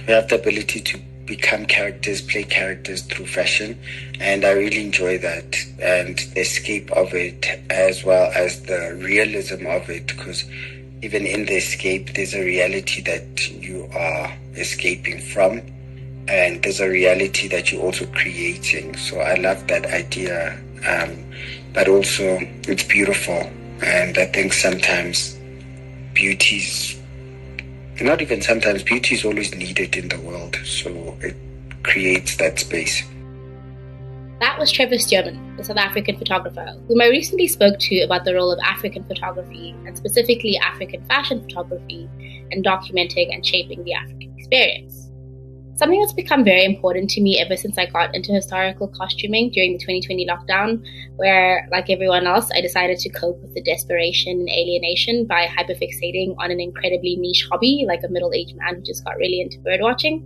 We have the ability to become characters, play characters through fashion, and I really enjoy that, and the escape of it as well as the realism of it, because even in the escape there's a reality that you are escaping from, and there's a reality that you're also creating. So I love that idea, but also it's beautiful, and I think sometimes beauty's beauty is always needed in the world, so it creates that space. That was Trevor Stearman, the South African photographer, whom I recently spoke to about the role of African photography, and specifically African fashion photography, in documenting and shaping the African experience. Something that's become very important to me ever since I got into historical costuming during the 2020 lockdown, where, like everyone else, I decided to cope with the desperation and alienation by hyperfixating on an incredibly niche hobby, like a middle-aged man who just got really into birdwatching.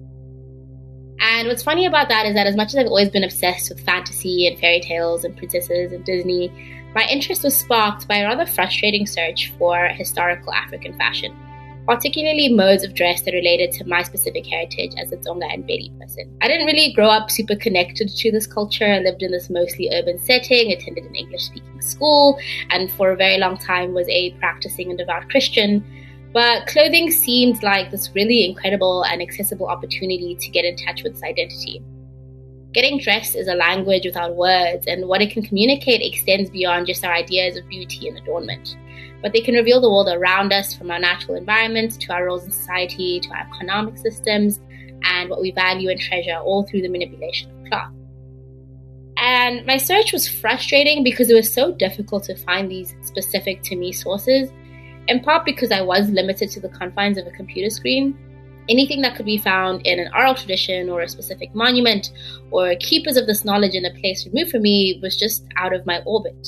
And what's funny about that is that as much as I've always been obsessed with fantasy and fairy tales and princesses and Disney, my interest was sparked by a rather frustrating search for historical African fashion, particularly modes of dress that related to my specific heritage as a Tsonga and Bedi person. I didn't really grow up super connected to this culture. I lived in this mostly urban setting, attended an English-speaking school, and for a very long time was a practicing and devout Christian. But clothing seemed like this really incredible and accessible opportunity to get in touch with this identity. Getting dressed is a language without words, and what it can communicate extends beyond just our ideas of beauty and adornment. But they can reveal the world around us, from our natural environment to our roles in society to our economic systems and what we value and treasure, all through the manipulation of cloth. And my search was frustrating because it was so difficult to find these specific to me sources, in part because I was limited to the confines of a computer screen. Anything that could be found in an oral tradition or a specific monument or keepers of this knowledge in a place removed from me was just out of my orbit.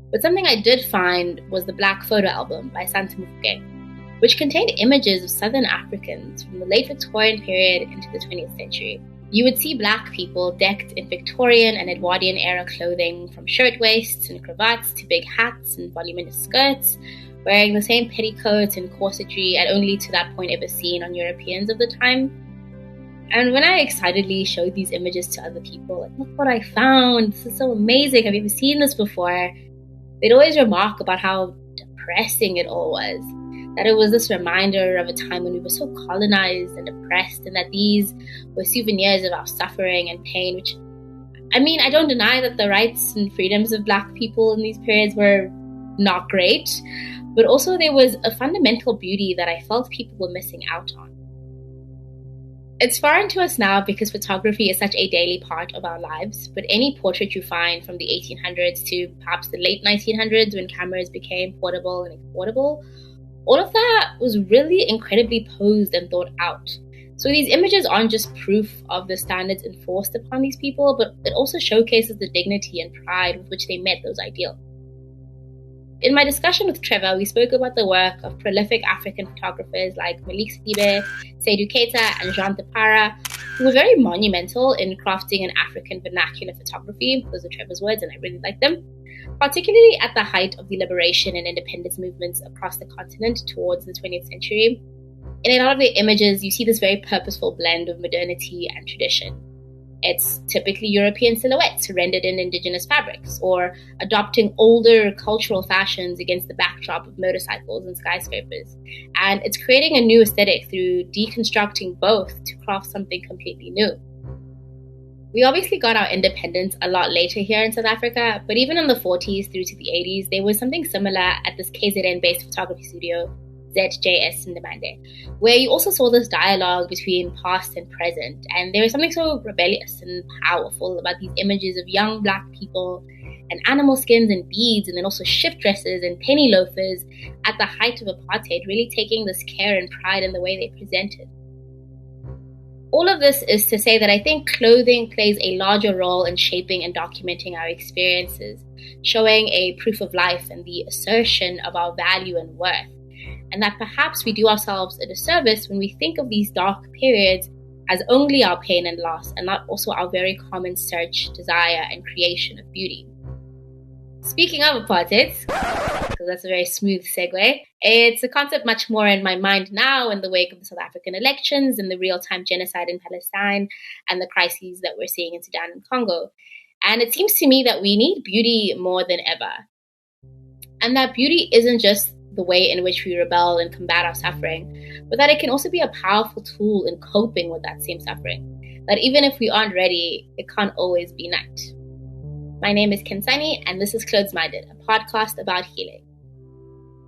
But something I did find was the Black Photo Album by Santa Mufokeng, which contained images of Southern Africans from the late Victorian period into the 20th century. You would see Black people decked in Victorian and Edwardian era clothing, from shirtwaists and cravats to big hats and voluminous skirts, wearing the same petticoats and corsetry I'd only to that point ever seen on Europeans of the time. And when I excitedly showed these images to other people, like, look what I found, this is so amazing, have you ever seen this before? They'd always remark about how depressing it all was, that it was this reminder of a time when we were so colonized and oppressed, and that these were souvenirs of our suffering and pain, which, I mean, I don't deny that the rights and freedoms of Black people in these periods were not great, but also there was a fundamental beauty that I felt people were missing out on. It's foreign to us now because photography is such a daily part of our lives, but any portrait you find from the 1800s to perhaps the late 1900s, when cameras became portable and affordable, all of that was really incredibly posed and thought out. So these images aren't just proof of the standards enforced upon these people, but it also showcases the dignity and pride with which they met those ideals. In my discussion with Trevor, we spoke about the work of prolific African photographers like Malik Sidibe, Seydou Keita, and Jean Tapara, who were very monumental in crafting an African vernacular photography. Those are Trevor's words, and I really like them. Particularly at the height of the liberation and independence movements across the continent towards the 20th century. In a lot of their images, you see this very purposeful blend of modernity and tradition. It's typically European silhouettes rendered in indigenous fabrics, or adopting older cultural fashions against the backdrop of motorcycles and skyscrapers. And it's creating a new aesthetic through deconstructing both to craft something completely new. We obviously got our independence a lot later here in South Africa, but even in the 40s through to the 80s, there was something similar at this KZN-based photography studio, ZJS in Ndemande, where you also saw this dialogue between past and present, and there was something so rebellious and powerful about these images of young Black people and animal skins and beads, and then also shift dresses and penny loafers at the height of apartheid, really taking this care and pride in the way they presented. All of this is to say that I think clothing plays a larger role in shaping and documenting our experiences, showing a proof of life and the assertion of our value and worth. And that perhaps we do ourselves a disservice when we think of these dark periods as only our pain and loss, and not also our very common search, desire, and creation of beauty. Speaking of apartheid, because that's a very smooth segue, it's a concept much more in my mind now in the wake of the South African elections and the real-time genocide in Palestine and the crises that we're seeing in Sudan and Congo. And it seems to me that we need beauty more than ever. And that beauty isn't just the way in which we rebel and combat our suffering, but that it can also be a powerful tool in coping with that same suffering. That even if we aren't ready, it can't always be night. My name is Khensani, and this is Clothes Minded, a podcast about healing.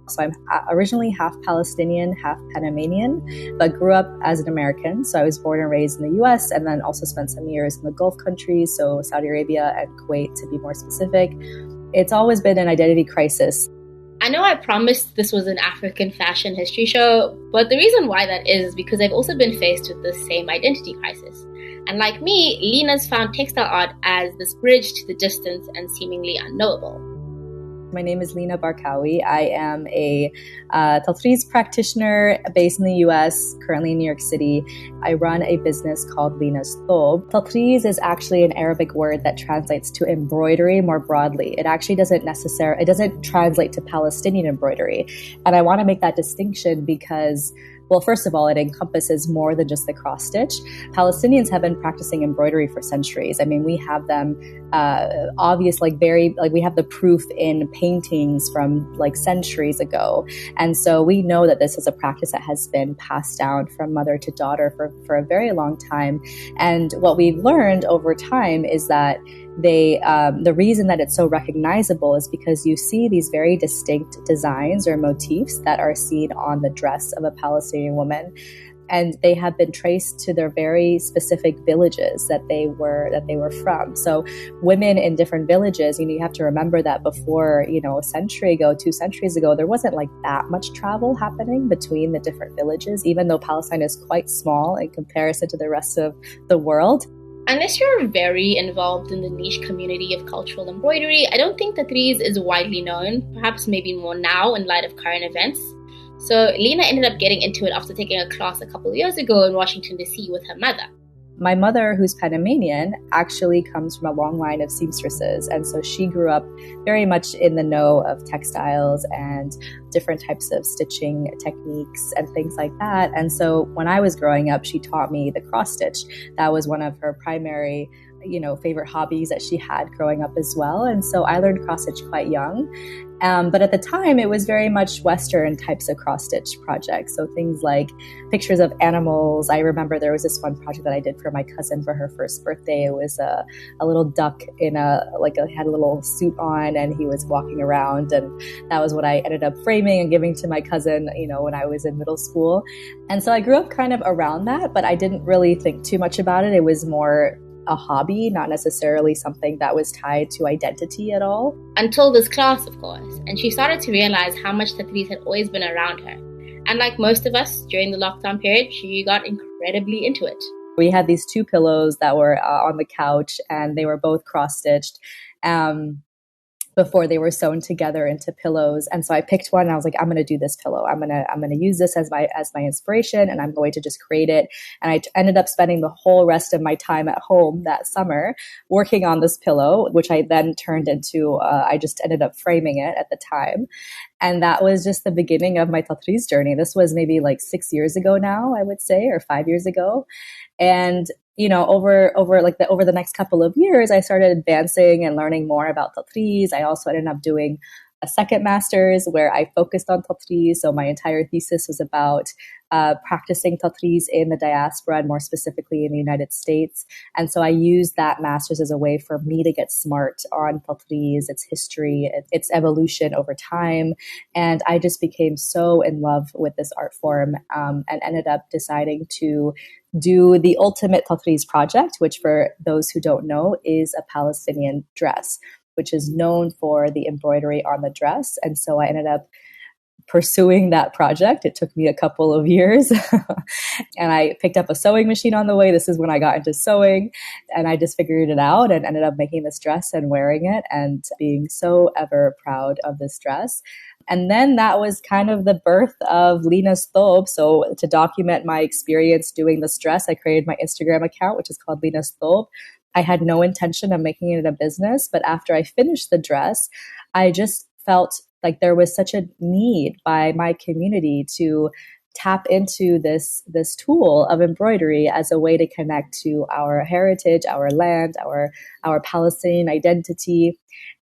So I'm originally half Palestinian, half Panamanian, but grew up as an American. So I was born and raised in the US and then also spent some years in the Gulf countries, so Saudi Arabia and Kuwait to be more specific. It's always been an identity crisis. I know I promised this was an African fashion history show, but the reason why that is because I've also been faced with the same identity crisis. And like me, Lina's found textile art as this bridge to the distance and seemingly unknowable. My name is Lina Barkawi. I am a tatreez practitioner based in the US, currently in New York City. I run a business called Lina's Thob. Tatreez is actually an Arabic word that translates to embroidery more broadly. It actually doesn't translate to Palestinian embroidery. And I want to make that distinction because, well, first of all, it encompasses more than just the cross stitch. Palestinians have been practicing embroidery for centuries. I mean, we have them we have the proof in paintings from centuries ago. And so we know that this is a practice that has been passed down from mother to daughter for a very long time. And what we've learned over time is that the reason that it's so recognizable is because you see these very distinct designs or motifs that are seen on the dress of a Palestinian woman. And they have been traced to their very specific villages that they were from. So women in different villages, you have to remember that before, a century ago, 2 centuries ago, there wasn't that much travel happening between the different villages, even though Palestine is quite small in comparison to the rest of the world. Unless you're very involved in the niche community of cultural embroidery, I don't think tatreez is widely known, perhaps maybe more now in light of current events. So Lina ended up getting into it after taking a class a couple of years ago in Washington, D.C. with her mother. My mother, who's Panamanian, actually comes from a long line of seamstresses. And so she grew up very much in the know of textiles and different types of stitching techniques and things like that. And so when I was growing up, she taught me the cross stitch. That was one of her primary favorite hobbies that she had growing up as well. And so I learned cross stitch quite young. But at the time, it was very much Western types of cross stitch projects. So things like pictures of animals. I remember there was this one project that I did for my cousin for her first birthday. It was a little duck in had a little suit on, and he was walking around. And that was what I ended up framing and giving to my cousin, when I was in middle school. And so I grew up kind of around that, but I didn't really think too much about it. It was more a hobby, not necessarily something that was tied to identity at all. Until this class, of course, and she started to realize how much tatreez had always been around her. And like most of us during the lockdown period, she got incredibly into it. We had these 2 pillows that were on the couch, and they were both cross-stitched. Before they were sewn together into pillows. And so I picked one and I was like, I'm going to do this pillow. I'm going to use this as my inspiration, and I'm going to just create it. And I ended up spending the whole rest of my time at home that summer working on this pillow, which I then turned into, I just ended up framing it at the time. And that was just the beginning of my tatreez journey. This was maybe 6 years ago now, I would say, or 5 years ago. And over the next couple of years, I started advancing and learning more about tatreez. I also ended up doing a second master's where I focused on tatreez. So my entire thesis was about practicing tatreez in the diaspora, and more specifically in the United States. And so I used that master's as a way for me to get smart on tatreez, its history, its evolution over time. And I just became so in love with this art form, and ended up deciding to do the ultimate tatreez project, which for those who don't know is a Palestinian dress, which is known for the embroidery on the dress. And so I ended up pursuing that project. It took me a couple of years and I picked up a sewing machine on the way. This is when I got into sewing, and I just figured it out and ended up making this dress and wearing it and being so ever proud of this dress. And then that was kind of the birth of Lina's Thob. So to document my experience doing this dress, I created my Instagram account, which is called Lina's Thob. I had no intention of making it a business, but after I finished the dress, I just felt like there was such a need by my community to tap into this tool of embroidery as a way to connect to our heritage, our land, our Palestinian identity.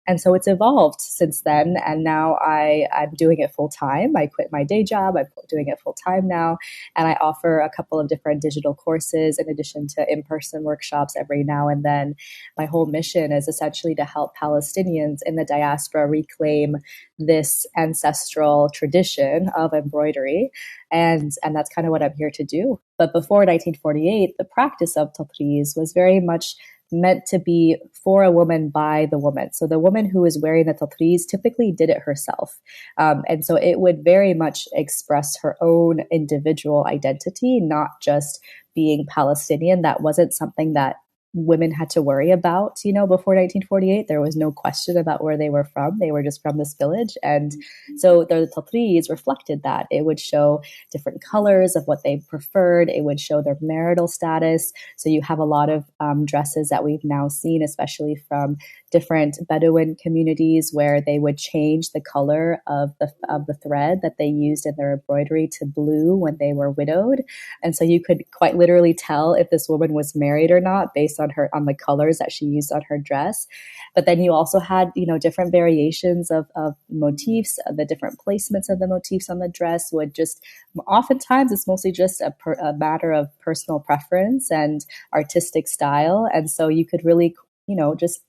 And so it's evolved since then. And now I'm doing it full time. I quit my day job. I'm doing it full time now. And I offer a couple of different digital courses in addition to in-person workshops every now and then. My whole mission is essentially to help Palestinians in the diaspora reclaim this ancestral tradition of embroidery. And that's kind of what I'm here to do. But before 1948, the practice of tatreez was very much meant to be for a woman by the woman. So the woman who is wearing the tatreez typically did it herself. And so it would very much express her own individual identity, not just being Palestinian. That wasn't something that women had to worry about, before 1948. There was no question about where they were from. They were just from this village. And so the tatreez reflected that. It would show different colors of what they preferred. It would show their marital status. So you have a lot of dresses that we've now seen, especially from different Bedouin communities, where they would change the color of the thread that they used in their embroidery to blue when they were widowed. And so you could quite literally tell if this woman was married or not based on the colors that she used on her dress. But then you also had, different variations of motifs. The different placements of the motifs on the dress would just, oftentimes it's mostly just a matter of personal preference and artistic style. And so you could really,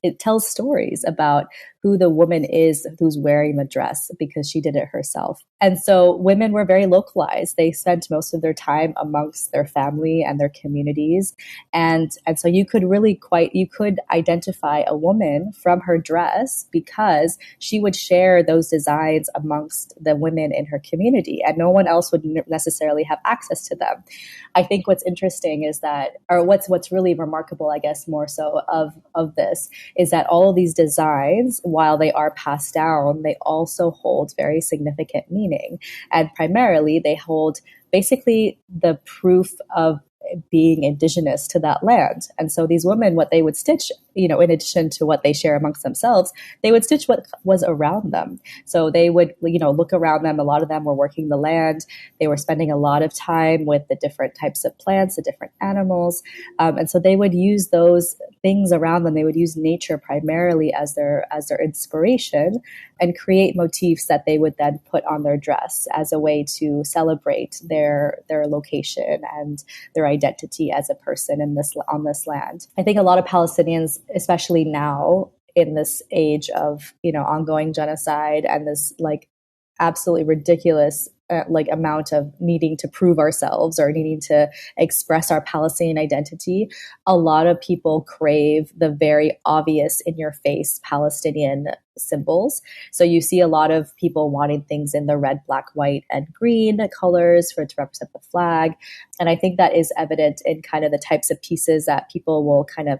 it tells stories about who the woman is who's wearing the dress because she did it herself. And so women were very localized. They spent most of their time amongst their family and their communities. And so you could identify a woman from her dress because she would share those designs amongst the women in her community, and no one else would necessarily have access to them. I think what's interesting is that, or what's really remarkable, I guess, more so of this, is that all of these designs, while they are passed down, they also hold very significant meaning. And primarily, they hold basically the proof of being indigenous to that land. And so these women, what they would stitch, in addition to what they share amongst themselves, they would stitch what was around them. So they would, look around them. A lot of them were working the land. They were spending a lot of time with the different types of plants, the different animals. And so they would use those things around them. They would use nature primarily as their inspiration and create motifs that they would then put on their dress as a way to celebrate their location and their identity as a person on this land. I think a lot of Palestinians, especially now in this age of ongoing genocide and this absolutely ridiculous amount of needing to prove ourselves or needing to express our Palestinian identity, a lot of people crave the very obvious in your face Palestinian symbols. So you see a lot of people wanting things in the red, black, white, and green colors to represent the flag. And I think that is evident in kind of the types of pieces that people will kind of,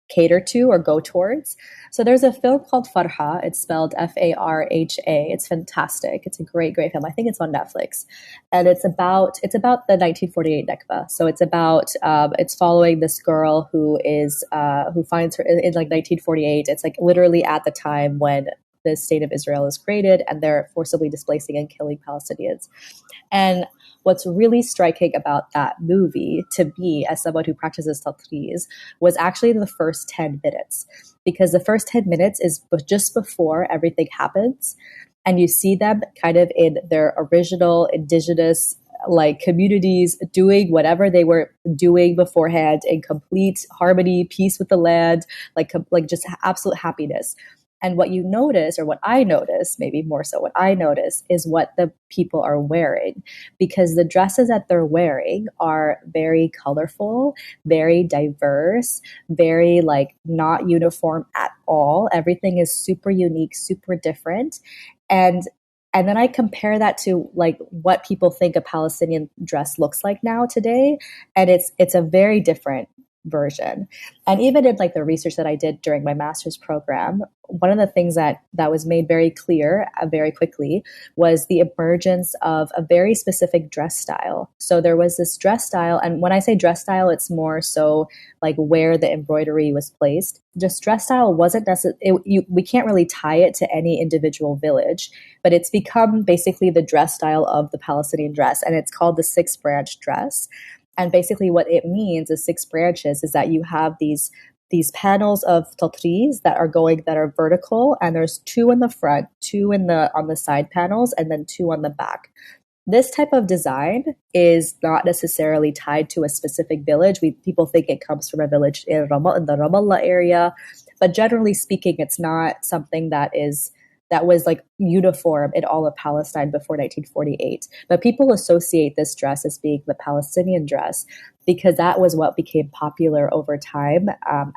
cater to or go towards. So there's a film called Farha. It's spelled Farha. It's fantastic. It's a great, great film. I think it's on Netflix, and it's about the 1948 Nakba. So it's following this girl who finds her in 1948. It's literally at the time when the state of Israel is created and they're forcibly displacing and killing Palestinians. And what's really striking about that movie, to me, as someone who practices tatreez, was actually the first 10 minutes. Because the first 10 minutes is just before everything happens. And you see them kind of in their original indigenous communities doing whatever they were doing beforehand in complete harmony, peace with the land, just absolute happiness. And what you notice, or what I notice, maybe more so what I notice, is what the people are wearing. Because the dresses that they're wearing are very colorful, very diverse, very not uniform at all. Everything is super unique, super different. And then I compare that to what people think a Palestinian dress looks like now today. And it's a very different version. And even in like the research that I did during my master's program, one of the things that was made very clear very quickly was the emergence of a very specific dress style. So there was this dress style, and when I say dress style, it's more so like where the embroidery was placed. Just dress style wasn't necessarily, we can't really tie it to any individual village, but it's become basically the dress style of the Palestinian dress, and it's called the 6-branch dress. And basically what it means is 6 branches is that you have these panels of tatreez that are vertical, and there's 2 in the front, 2 on the side panels, and then 2 on the back. This type of design is not necessarily tied to a specific village. People think it comes from a village in the Ramallah area, but generally speaking, it's not something that was like uniform in all of Palestine before 1948. But people associate this dress as being the Palestinian dress because that was what became popular over time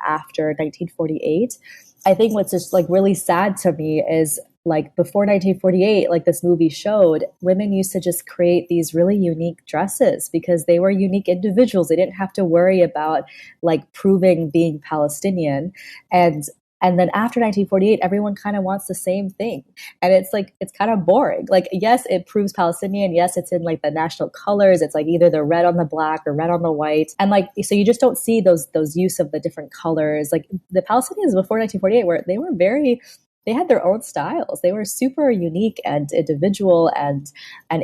after 1948. I think what's just like really sad to me is like before 1948, like this movie showed, women used to just create these really unique dresses because they were unique individuals. They didn't have to worry about like proving being Palestinian. And then after 1948, everyone kind of wants the same thing. And it's like, it's kind of boring. Like, yes, it proves Palestinian. Yes, it's in like the national colors. It's like either the red on the black or red on the white. And like, so you just don't see those use of the different colors. Like the Palestinians before 1948 they had their own styles. They were super unique and individual and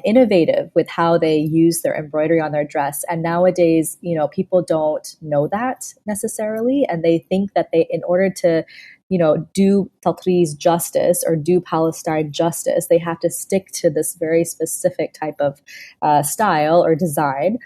innovative with how they use their embroidery on their dress. And nowadays, people don't know that necessarily. And they think that in order to, do tatreez justice or do Palestine justice, they have to stick to this very specific type of style or design.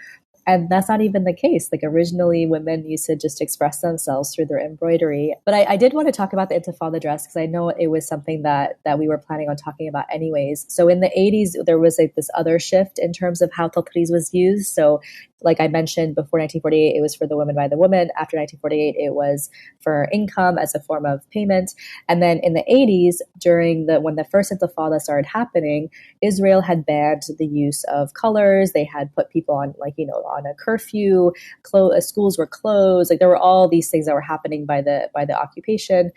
And that's not even the case. Like originally, women used to just express themselves through their embroidery. But I did want to talk about the Intifada dress because I know it was something that we were planning on talking about anyways. So in the 80s, there was like this other shift in terms of how tatreez was used. So like I mentioned, before 1948, it was for the woman by the woman. After 1948, it was for income as a form of payment. And then in the 80s, when the first Intifada started happening, Israel had banned the use of colors. They had put people on on a curfew. Schools were closed. Like there were all these things that were happening by the occupation.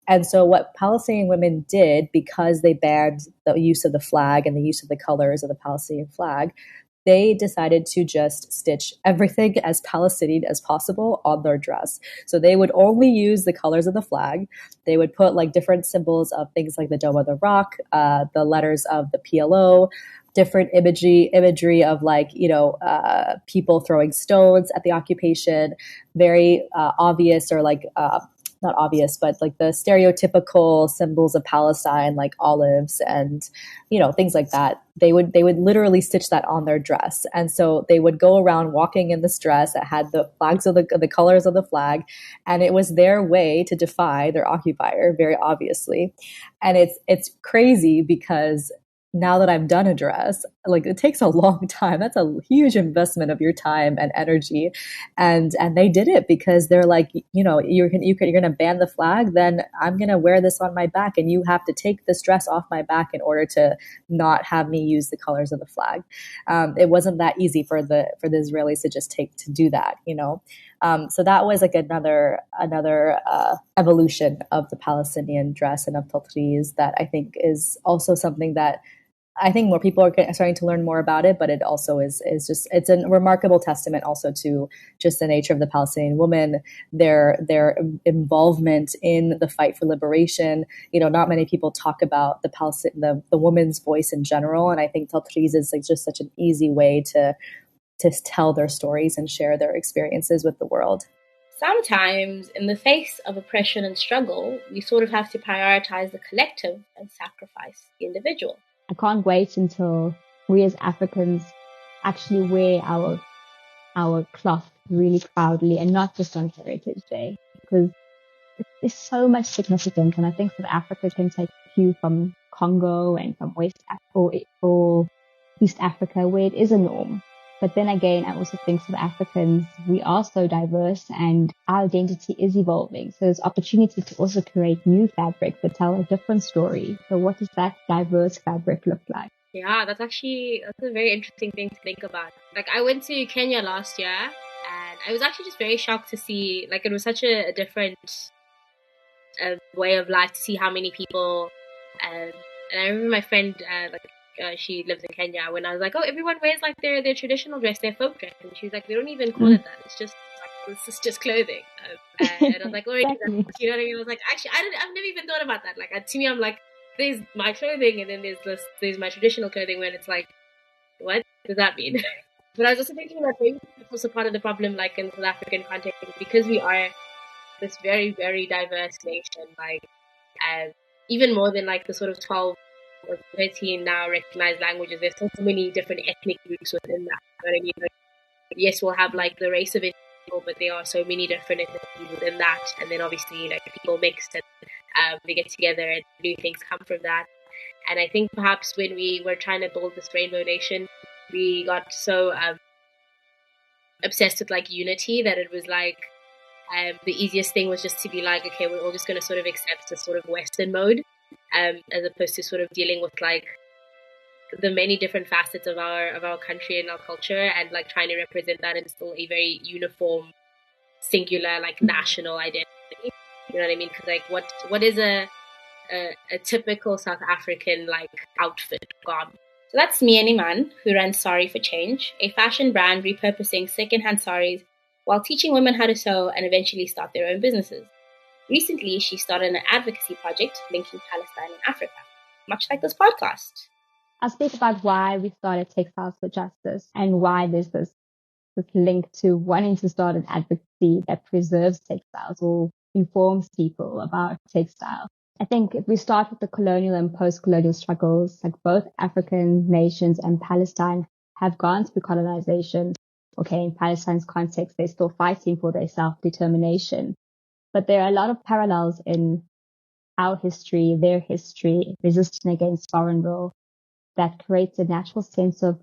And so what Palestinian women did, because they banned the use of the flag and the use of the colors of the Palestinian flag, they decided to just stitch everything as Palestinian as possible on their dress. So they would only use the colors of the flag. They would put like different symbols of things like the Dome of the Rock, the letters of the PLO, different imagery of like, people throwing stones at the occupation, very obvious or like, not obvious, but like the stereotypical symbols of Palestine, like olives and, things like that. They would literally stitch that on their dress. And so they would go around walking in this dress that had the flags of the colors of the flag. And it was their way to defy their occupier, very obviously. And it's crazy because now that I've done a dress, like it takes a long time. That's a huge investment of your time and energy. And they did it because they're like, you're going to ban the flag, then I'm going to wear this on my back and you have to take this dress off my back in order to not have me use the colors of the flag. It wasn't that easy for the Israelis to do that, So that was like another evolution of the Palestinian dress and of tatreez that I think is also something that I think more people are starting to learn more about it, but it also is just, it's a remarkable testament also to just the nature of the Palestinian woman, their involvement in the fight for liberation. Not many people talk about the woman's voice in general. And I think tatreez is like just such an easy way to tell their stories and share their experiences with the world. Sometimes, in the face of oppression and struggle, we sort of have to prioritize the collective and sacrifice the individual. I can't wait until we as Africans actually wear our cloth really proudly and not just on Heritage Day, because there's so much significance. And I think South Africa can take cue from Congo and from West Africa or East Africa, where it is a norm. But then again, I also think South Africans, we are so diverse and our identity is evolving. So there's opportunity to also create new fabric that tell a different story. So what does that diverse fabric look like? Yeah, that's a very interesting thing to think about. Like I went to Kenya last year and And I was actually just very shocked to see, like, it was such a different way of life to see how many people, and I remember my friend, she lives in Kenya, when I was like, oh, everyone wears like their traditional dress, their folk dress, and she was like, we don't even call it that. It's just clothing. And I was like, already, Exactly. you know what I mean? I was like, actually, I've never even thought about that. Like, to me, I'm like, there's my clothing, and then there's my traditional clothing. When it's like, what does that mean? But I was also thinking that maybe it's also part of the problem, like in South African context, because we are this very, very diverse nation. Like, even more than like the sort of 12 or 13 now recognized languages, there's so many different ethnic groups within that. You know what I mean? Like, yes, we'll have like the race of it, but there are so many different ethnicities within that. And then obviously, like, people mix and they get together and new things come from that. And I think perhaps when we were trying to build this rainbow nation, we got so obsessed with like unity that it was like the easiest thing was just to be like, okay, we're all just going to sort of accept the sort of Western mode, as opposed to sort of dealing with like the many different facets of our country and our culture, and like trying to represent that in still a very uniform, singular, like national identity. You know what I mean? Because like, what is a typical South African like outfit garment? So that's me and Iman, who runs Sari for Change, a fashion brand repurposing secondhand saris while teaching women how to sew and eventually start their own businesses. Recently, she started an advocacy project linking Palestine and Africa, much like this podcast. I'll speak about why we started Textiles for Justice and why there's this link to wanting to start an advocacy that preserves textiles or informs people about textile. I think if we start with the colonial and post-colonial struggles, like both African nations and Palestine have gone through colonization. Okay, in Palestine's context, they're still fighting for their self-determination. But there are a lot of parallels in our history, their history, resisting against foreign rule that creates a natural sense of,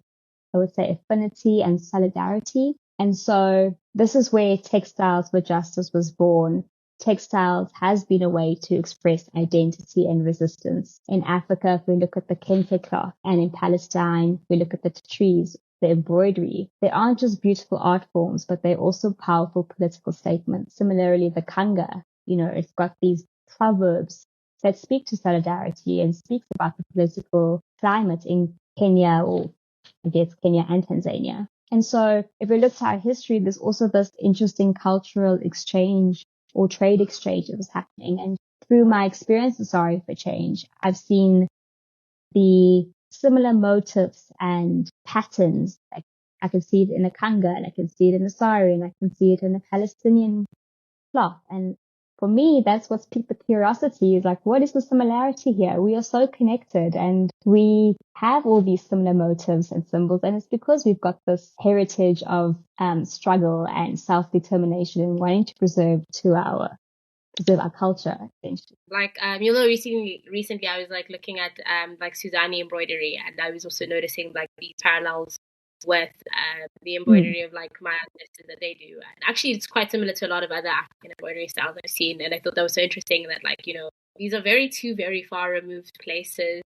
I would say, affinity and solidarity. And so this is where Textiles for Justice was born. Textiles has been a way to express identity and resistance. In Africa, if we look at the kente cloth, and in Palestine, we look at the tatreez, the embroidery. They aren't just beautiful art forms, but they're also powerful political statements. Similarly, the kanga, it's got these proverbs that speak to solidarity and speaks about the political climate in Kenya, or I guess Kenya and Tanzania. And so if we look to our history, there's also this interesting cultural exchange or trade exchange that was happening. And through my experience with Sari for Change, I've seen the similar motifs and patterns. Like, I can see it in a kanga, and I can see it in a sari, and I can see it in a Palestinian cloth. And for me, that's what's piqued the curiosity, is like, what is the similarity here? We are so connected and we have all these similar motives and symbols. And it's because we've got this heritage of struggle and self-determination and wanting to preserve our culture, essentially. Like, recently I was like looking at like Sudani embroidery, and I was also noticing like these parallels with the embroidery of like my ancestors that they do. And actually, it's quite similar to a lot of other African embroidery styles I've seen. And I thought that was so interesting that, like, these are two very far removed places.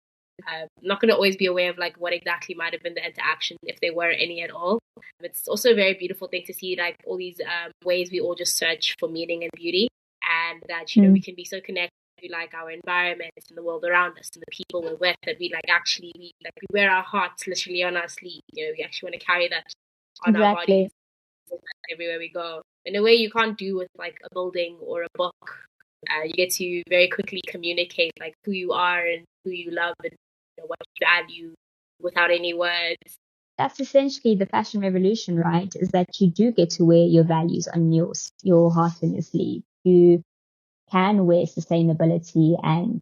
I'm not going to always be aware of like what exactly might have been the interaction, if there were any at all. It's also a very beautiful thing to see, like all these ways we all just search for meaning and beauty, and that we can be so connected to like our environment and the world around us and the people we're with, that we wear our hearts literally on our sleeve. We actually want to carry that on our bodies everywhere we go, in a way you can't do with like a building or a book. You get to very quickly communicate like who you are and who you love and what you value without any words. That's essentially the fashion revolution, right? Is that you do get to wear your values on your heart and your sleeve. You can wear sustainability and,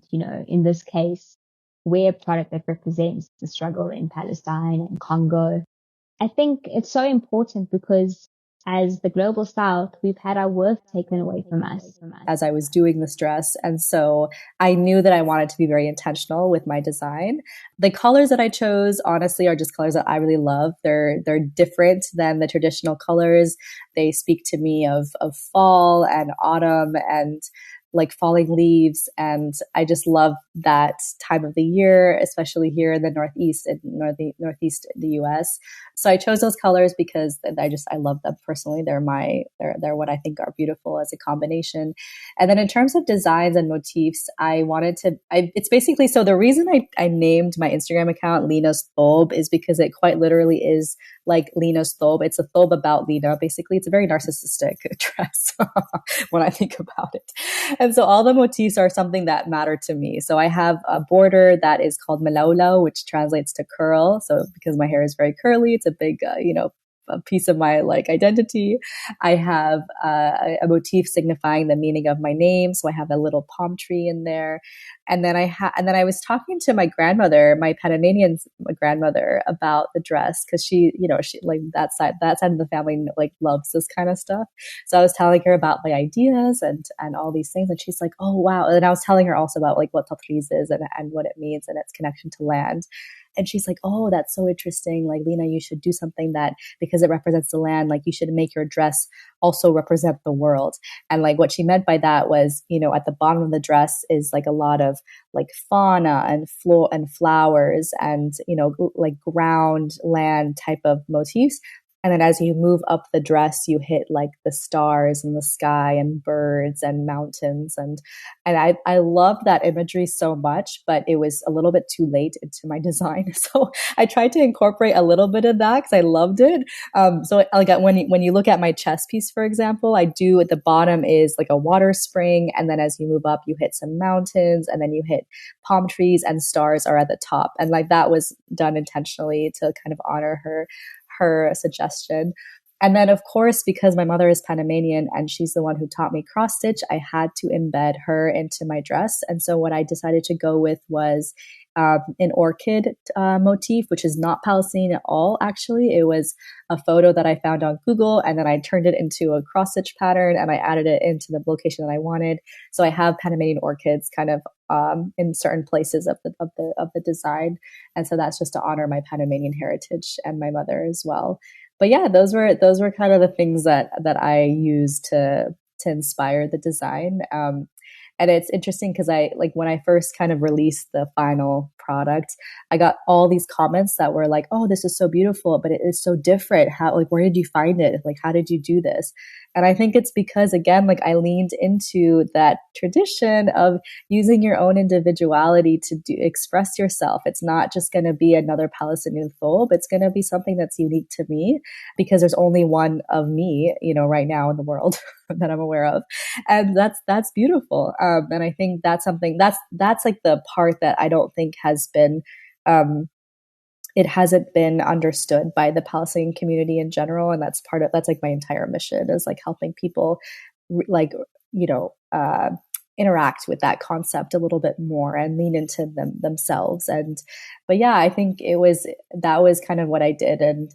in this case, wear a product that represents the struggle in Palestine and Congo. I think it's so important because as the global South, we've had our worth taken away from us. As I was doing this dress. And so I knew that I wanted to be very intentional with my design. The colors that I chose, honestly, are just colors that I really love. They're different than the traditional colors. They speak to me of fall and autumn, and like falling leaves. And I just love that time of the year, especially here in the Northeast and Northeast the US. So I chose those colors because I love them personally. They're what I think are beautiful as a combination. And then in terms of designs and motifs, it's basically, so the reason I named my Instagram account Lina's Thobe is because it quite literally is like Lina's Thobe. It's a thobe about Lina. Basically, it's a very narcissistic dress when I think about it. And so all the motifs are something that matter to me. So I have a border that is called malaulau, which translates to curl. So because my hair is very curly, it's a big, a piece of my like identity. I have a motif signifying the meaning of my name. So I have a little palm tree in there. And then I was talking to my grandmother, my Panamanian grandmother, about the dress because she like that side of the family like loves this kind of stuff. So I was telling her about my ideas and all these things, and she's like, "Oh wow!" And I was telling her also about like what tatreez is and what it means and its connection to land. And she's like, "Oh, that's so interesting. Like, Lina, you should do something that, because it represents the land, like you should make your dress also represent the world." And like what she meant by that was, at the bottom of the dress is like a lot of like fauna and flowers and, like ground land type of motifs. And then as you move up the dress, you hit like the stars and the sky and birds and mountains. And I love that imagery so much, but it was a little bit too late into my design. So I tried to incorporate a little bit of that because I loved it. So like when you look at my chest piece, for example, I do at the bottom is like a water spring. And then as you move up, you hit some mountains and then you hit palm trees and stars are at the top. And like that was done intentionally to kind of honor her suggestion. And then, of course, because my mother is Panamanian and she's the one who taught me cross stitch, I had to embed her into my dress. And so what I decided to go with was an orchid motif, which is not Palestinian at all, actually. It was a photo that I found on Google, and then I turned it into a cross stitch pattern and I added it into the location that I wanted. So I have Panamanian orchids kind of in certain places of the design. And so that's just to honor my Panamanian heritage and my mother as well. But yeah, those were kind of the things that I used to inspire the design. And it's interesting because when I first kind of released the final product, I got all these comments that were like, "Oh, this is so beautiful, but it is so different. Where did you find it? Like, how did you do this?" And I think it's because, again, like I leaned into that tradition of using your own individuality to express yourself. It's not just going to be another Palestinian thobe. It's going to be something that's unique to me because there's only one of me, right now in the world that I'm aware of. And that's beautiful. And I think that's something that's like the part that I don't think has been, it hasn't been understood by the Palestinian community in general. And that's like my entire mission is like helping people interact with that concept a little bit more and lean into themselves. But yeah, I think that was kind of what I did. And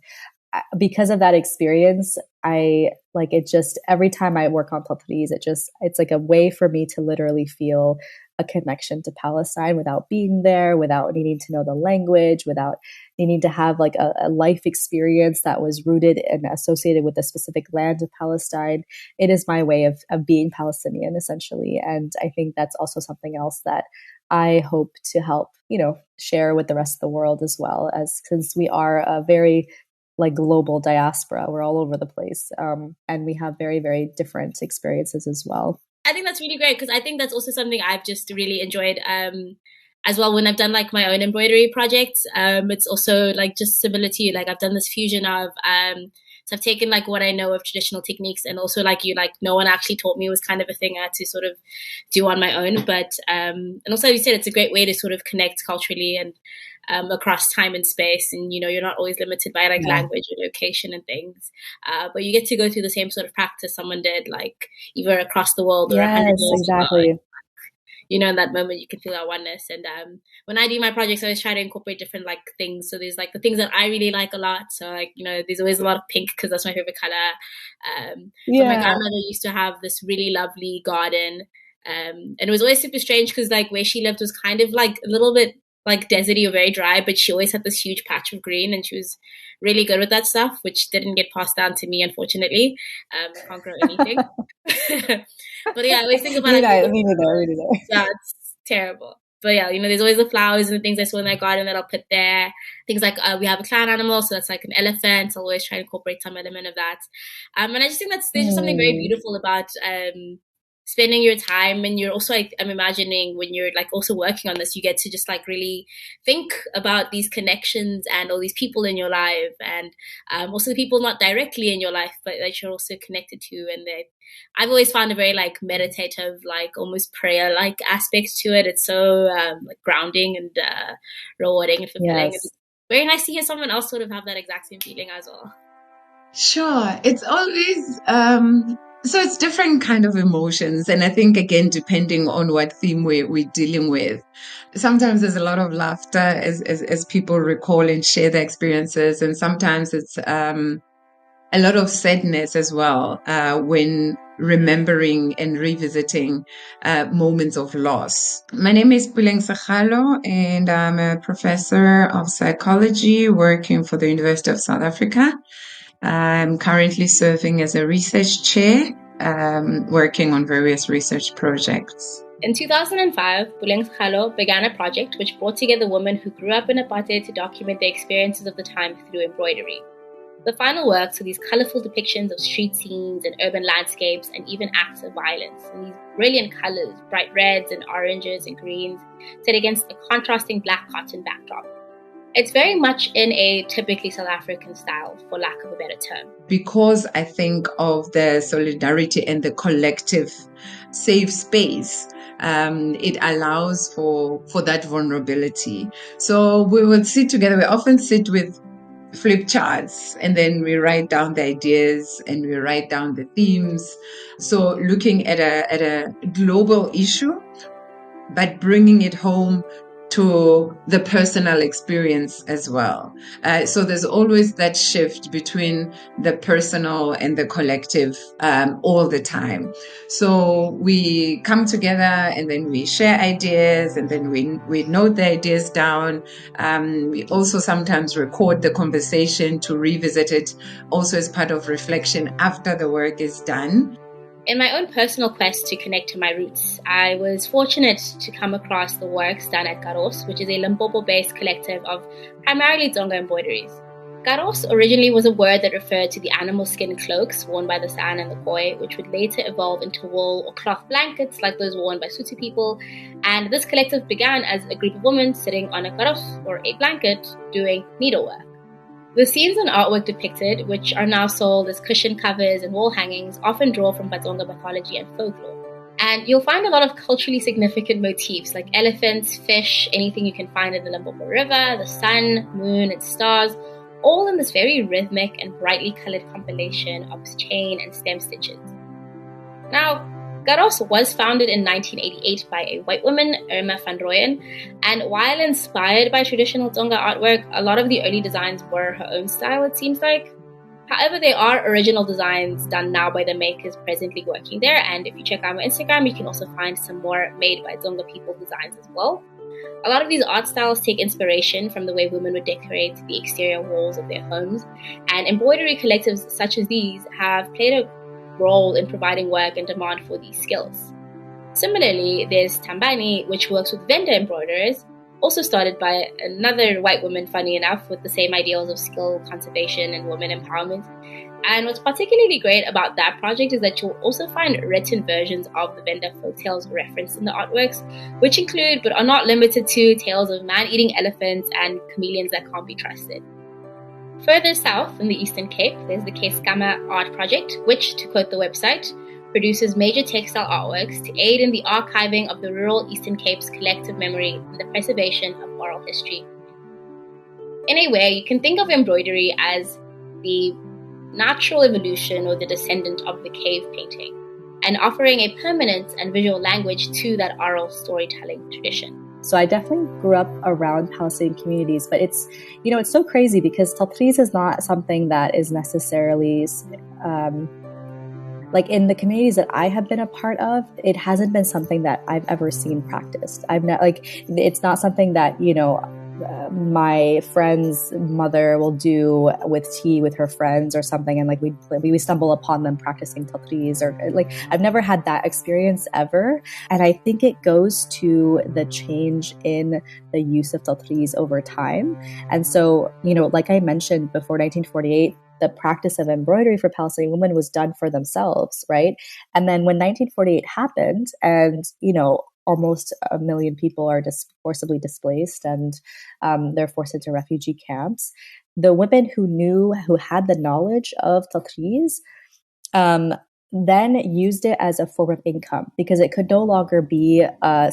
because of that experience, every time I work on tatreez, it's like a way for me to literally feel a connection to Palestine without being there, without needing to know the language, without needing to have like a life experience that was rooted and associated with the specific land of Palestine. It is my way of being Palestinian, essentially. And I think that's also something else that I hope to help, share with the rest of the world as well, as since we are a very like global diaspora. We're all over the place. And we have very, very different experiences as well. I think that's really great because I think that's also something I've just really enjoyed as well when I've done like my own embroidery projects. It's also like just similar to you, like I've done this fusion of so I've taken like what I know of traditional techniques and also like no one actually taught me was kind of a thing I had to sort of do on my own. But and also you said it's a great way to sort of connect culturally and across time and space, and you're not always limited by like language or location and things, but you get to go through the same sort of practice someone did like either across the world or 100 years exactly ago. In that moment you can feel that oneness. And when I do my projects, I always try to incorporate different like things. So there's like the things that I really like a lot, so like there's always a lot of pink because that's my favorite color. So my grandmother used to have this really lovely garden, and it was always super strange because like where she lived was kind of like a little bit like deserty or very dry, but she always had this huge patch of green, and she was really good with that stuff, which didn't get passed down to me, unfortunately. I can't grow anything. But yeah, I always think about me neither. Yeah, it's terrible. But yeah, there's always the flowers and the things I saw in my garden that I'll put there. Things like we have a clan animal, so that's like an elephant. I'll always try to incorporate some element of that. And I just think there's just something very beautiful about spending your time, and you're also, I'm imagining when you're like also working on this, you get to just like really think about these connections and all these people in your life, and also the people not directly in your life, but that you're also connected to. And I've always found a very like meditative, like almost prayer like aspect to it. It's so like grounding and rewarding and fulfilling. Yes. It's very nice to hear someone else sort of have that exact same feeling as well. Sure. It's always, so it's different kind of emotions. And I think, again, depending on what theme we're dealing with, sometimes there's a lot of laughter as people recall and share their experiences. And sometimes it's a lot of sadness as well when remembering and revisiting moments of loss. My name is Puleng Segalo, and I'm a professor of psychology working for the University of South Africa. I'm currently serving as a research chair, working on various research projects. In 2005, Puleng Segalo began a project which brought together women who grew up in apartheid to document their experiences of the time through embroidery. The final works are these colorful depictions of street scenes and urban landscapes and even acts of violence. And these brilliant colors, bright reds and oranges and greens, set against a contrasting black cotton backdrop. It's very much in a typically South African style, for lack of a better term. Because I think of the solidarity and the collective safe space, it allows for that vulnerability. So we will sit together. We often sit with flip charts, and then we write down the ideas and we write down the themes. So looking at a global issue, but bringing it home to the personal experience as well. So there's always that shift between the personal and the collective all the time. So we come together and then we share ideas, and then we note the ideas down. We also sometimes record the conversation to revisit it also as part of reflection after the work is done. In my own personal quest to connect to my roots, I was fortunate to come across the works done at Karos, which is a Limpopo-based collective of primarily Tsonga embroideries. Karos originally was a word that referred to the animal skin cloaks worn by the San and the Khoi, which would later evolve into wool or cloth blankets like those worn by Sotho people. And this collective began as a group of women sitting on a karos, or a blanket, doing needlework. The scenes and artwork depicted, which are now sold as cushion covers and wall hangings, often draw from Batsonga mythology and folklore. And you'll find a lot of culturally significant motifs like elephants, fish, anything you can find in the Limpopo River, the sun, moon, and stars, all in this very rhythmic and brightly colored compilation of chain and stem stitches. Now, Karos was founded in 1988 by a white woman, Irma van Rooyen, and while inspired by traditional Tsonga artwork, a lot of the early designs were her own style, it seems like. However, there are original designs done now by the makers presently working there, and if you check out my Instagram, you can also find some more made by Tsonga people designs as well. A lot of these art styles take inspiration from the way women would decorate the exterior walls of their homes, and embroidery collectives such as these have played a role in providing work and demand for these skills. Similarly, there's Tambani, which works with vendor embroiderers, also started by another white woman, funny enough, with the same ideals of skill conservation and women empowerment. And what's particularly great about that project is that you'll also find written versions of the vendor folk tales referenced in the artworks, which include, but are not limited to, tales of man-eating elephants and chameleons that can't be trusted. Further south in the Eastern Cape, there's the Khensani Art Project, which, to quote the website, produces major textile artworks to aid in the archiving of the rural Eastern Cape's collective memory and the preservation of oral history. In a way, you can think of embroidery as the natural evolution or the descendant of the cave painting, and offering a permanent and visual language to that oral storytelling tradition. So I definitely grew up around Palestinian communities, but it's so crazy because tatreez is not something that is necessarily like in the communities that I have been a part of, it hasn't been something that I've ever seen practiced. I've not, like, it's not something that, you know, my friend's mother will do with tea with her friends or something, and like we stumble upon them practicing tatreez, or like I've never had that experience ever. And I think it goes to the change in the use of tatreez over time. And so, you know, like I mentioned before 1948, the practice of embroidery for Palestinian women was done for themselves, right? And then when 1948 happened, and, you know, almost 1 million people are forcibly displaced, and they're forced into refugee camps, the women who had the knowledge of tatreez, then used it as a form of income, because it could no longer be a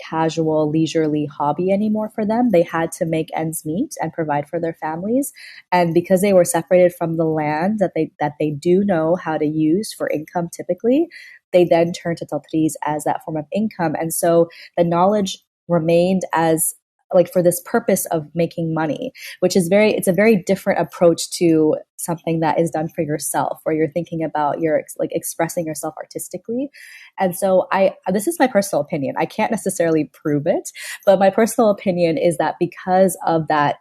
casual, leisurely hobby anymore for them. They had to make ends meet and provide for their families. And because they were separated from the land that they do know how to use for income typically, they then turned to tatreez as that form of income. And so the knowledge remained as like for this purpose of making money, which is it's a very different approach to something that is done for yourself, where you're thinking about your like expressing yourself artistically. And so this is my personal opinion. I can't necessarily prove it, but my personal opinion is that because of that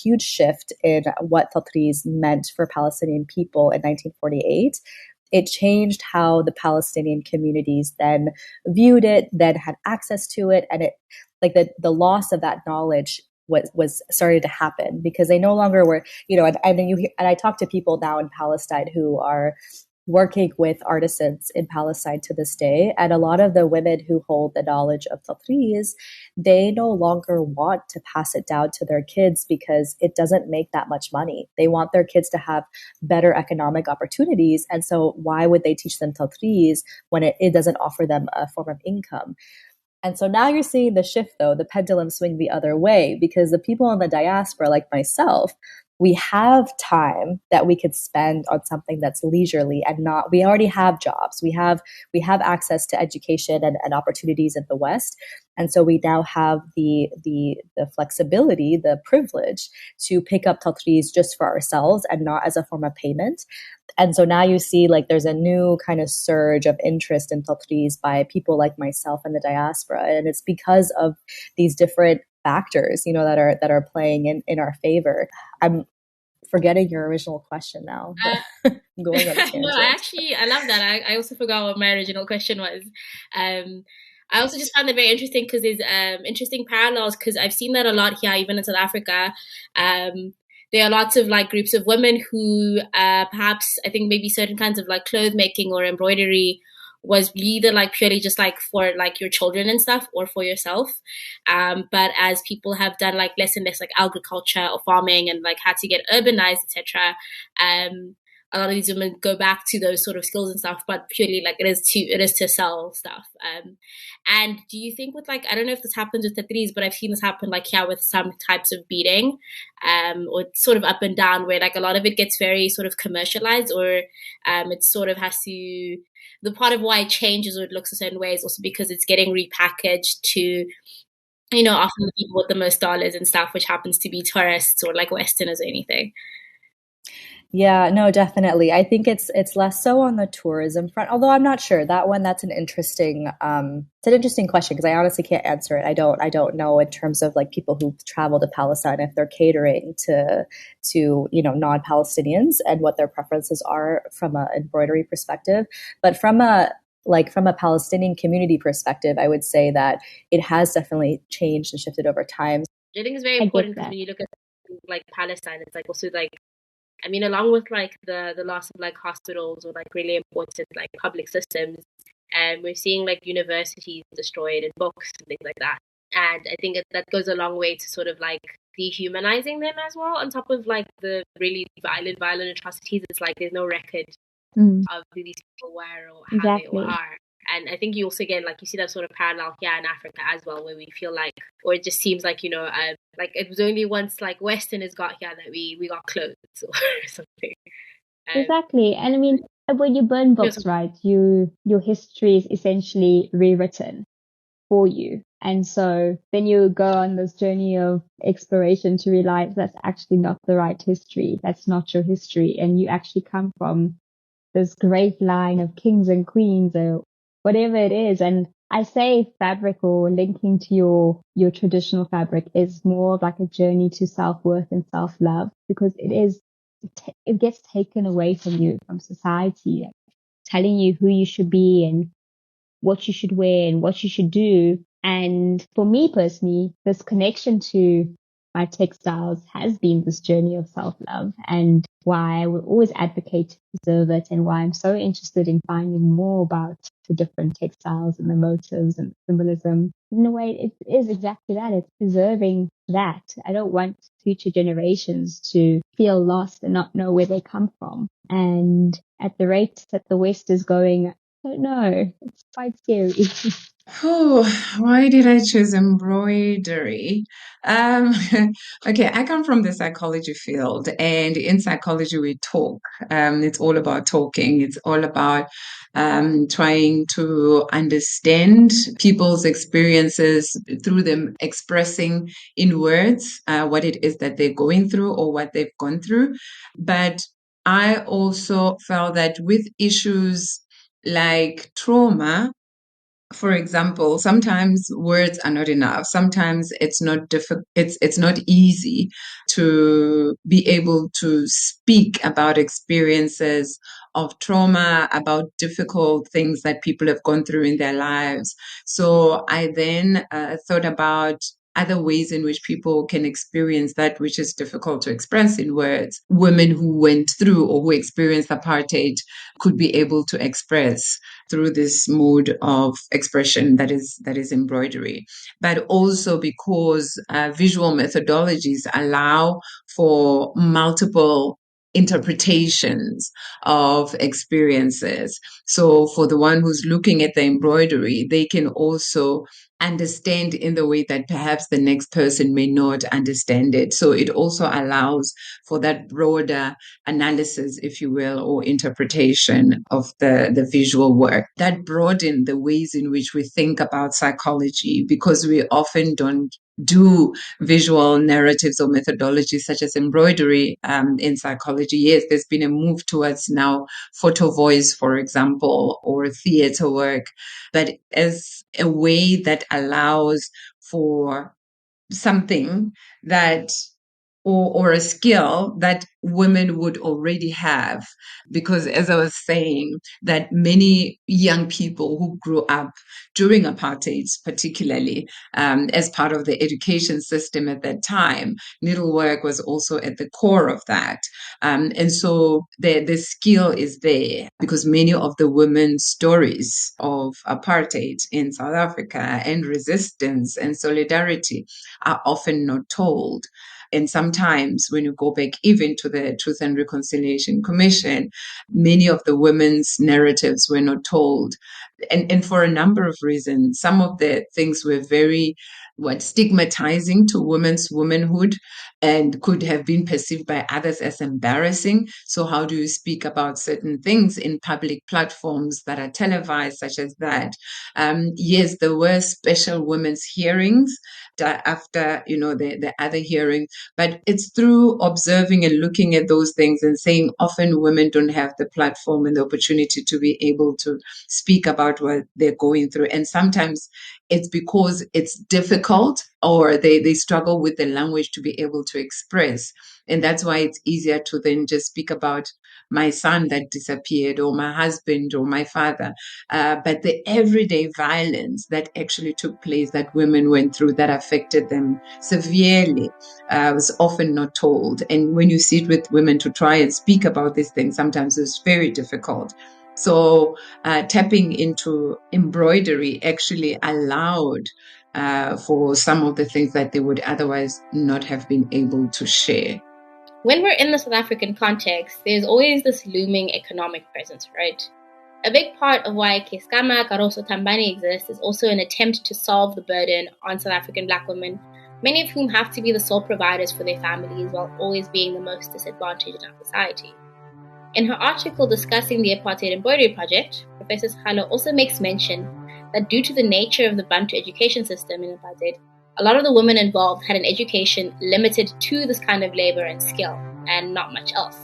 huge shift in what tatreez meant for Palestinian people in 1948, it changed how the Palestinian communities then viewed it, then had access to it, and it like the loss of that knowledge was started to happen, because they no longer were, you know, and I talk to people now in Palestine who are working with artisans in Palestine to this day, and a lot of the women who hold the knowledge of tatreez, they no longer want to pass it down to their kids because it doesn't make that much money. They want their kids to have better economic opportunities, and so why would they teach them tatreez when it doesn't offer them a form of income? And so now you're seeing the shift, though, the pendulum swing the other way, because the people in the diaspora, like myself, we have time that we could spend on something that's leisurely and not, we already have jobs. We have access to education and opportunities in the West. And so we now have the flexibility, the privilege to pick up tatreez just for ourselves and not as a form of payment. And so now you see like there's a new kind of surge of interest in tatreez by people like myself in the diaspora. And it's because of these different factors, you know, that are playing in our favor. I'm forgetting your original question now. I'm going on a tangent. No, I love that. I also forgot what my original question was. I also just found it very interesting because there's interesting parallels, because I've seen that a lot here, even in South Africa. There are lots of like groups of women who perhaps, I think maybe certain kinds of like cloth making or embroidery was either like purely just like for like your children and stuff or for yourself. But as people have done like less and less like agriculture or farming and like had to get urbanized, etc., a lot of these women go back to those sort of skills and stuff, but purely like it is to sell stuff. And do you think with like, I don't know if this happens with tatreez, but I've seen this happen like here with some types of beading, or sort of up and down, where like a lot of it gets very sort of commercialized, or it sort of has to, the part of why it changes or it looks a certain way is also because it's getting repackaged to, you know, often the people with the most dollars and stuff, which happens to be tourists or like Westerners or anything. Yeah, no, definitely. I think it's less so on the tourism front, although I'm not sure that one. That's an interesting question, because I honestly can't answer it. I don't know in terms of like people who travel to Palestine, if they're catering to you know, non-Palestinians and what their preferences are from an embroidery perspective. But from a Palestinian community perspective, I would say that it has definitely changed and shifted over time. I think it's very important because when you look at like Palestine, it's like also like, I mean, along with like the loss of like hospitals or like really important like public systems, and we're seeing like universities destroyed and books and things like that. And I think that goes a long way to sort of like dehumanizing them as well. On top of like the really violent atrocities, it's like there's no record of who these people were or how they all are. And I think you also get like, you see that sort of parallel here in Africa as well, where we feel like, or it just seems like, you know, like it was only once like Westerners got here that we got clothes or something. Exactly. And I mean, when you burn books, right, your history is essentially rewritten for you. And so then you go on this journey of exploration to realize that's actually not the right history. That's not your history. And you actually come from this great line of kings and queens or whatever it is. And I say fabric or linking to your traditional fabric is more of like a journey to self-worth and self-love, because it gets taken away from you, from society, like telling you who you should be and what you should wear and what you should do. And for me personally, this connection to my textiles has been this journey of self-love, and why I will always advocate to preserve it, and why I'm so interested in finding more about the different textiles and the motives and symbolism. In a way, it is exactly that. It's preserving that. I don't want future generations to feel lost and not know where they come from. And at the rate that the West is going, I don't know. It's quite scary. Oh, why did I choose embroidery? Um, okay, I come from the psychology field, and in psychology, we talk. It's all about talking. It's all about trying to understand people's experiences through them expressing in words what it is that they're going through or what they've gone through. But I also felt that with issues like trauma, for example, sometimes words are not enough. Sometimes it's not it's not easy to be able to speak about experiences of trauma, about difficult things that people have gone through in their lives. So I then thought about other ways in which people can experience that which is difficult to express in words. Women who went through or who experienced apartheid could be able to express through this mode of expression that is embroidery. But also because visual methodologies allow for multiple interpretations of experiences. So for the one who's looking at the embroidery, they can also understand in the way that perhaps the next person may not understand it. So it also allows for that broader analysis, if you will, or interpretation of the visual work. That broaden the ways in which we think about psychology, because we often don't do visual narratives or methodologies such as embroidery in psychology. Yes, there's been a move towards now photo voice, for example, or theater work, but as a way that allows for something that or a skill that women would already have. Because as I was saying, that many young people who grew up during apartheid, particularly as part of the education system at that time, needlework was also at the core of that. And so the skill is there, because many of the women's stories of apartheid in South Africa and resistance and solidarity are often not told. And sometimes when you go back even to the Truth and Reconciliation Commission, many of the women's narratives were not told. And for a number of reasons, some of the things were very stigmatizing to women's womanhood and could have been perceived by others as embarrassing. So how do you speak about certain things in public platforms that are televised, such as that? Yes, there were special women's hearings after, the other hearing, but it's through observing and looking at those things and saying often women don't have the platform and the opportunity to be able to speak about what they're going through. And sometimes it's because it's difficult, or they struggle with the language to be able to express. And that's why it's easier to then just speak about my son that disappeared, or my husband, or my father. But the everyday violence that actually took place, that women went through, that affected them severely, was often not told. And when you sit with women to try and speak about these things, sometimes it's very difficult. So tapping into embroidery actually allowed for some of the things that they would otherwise not have been able to share. When we're in the South African context, there's always this looming economic presence, right? A big part of why Keskama Karoso Tambani exists is also an attempt to solve the burden on South African Black women, many of whom have to be the sole providers for their families while always being the most disadvantaged in our society. In her article discussing the Apartheid Embroidery Project, Professor Segalo also makes mention that due to the nature of the Bantu education system in Apartheid, a lot of the women involved had an education limited to this kind of labor and skill, and not much else.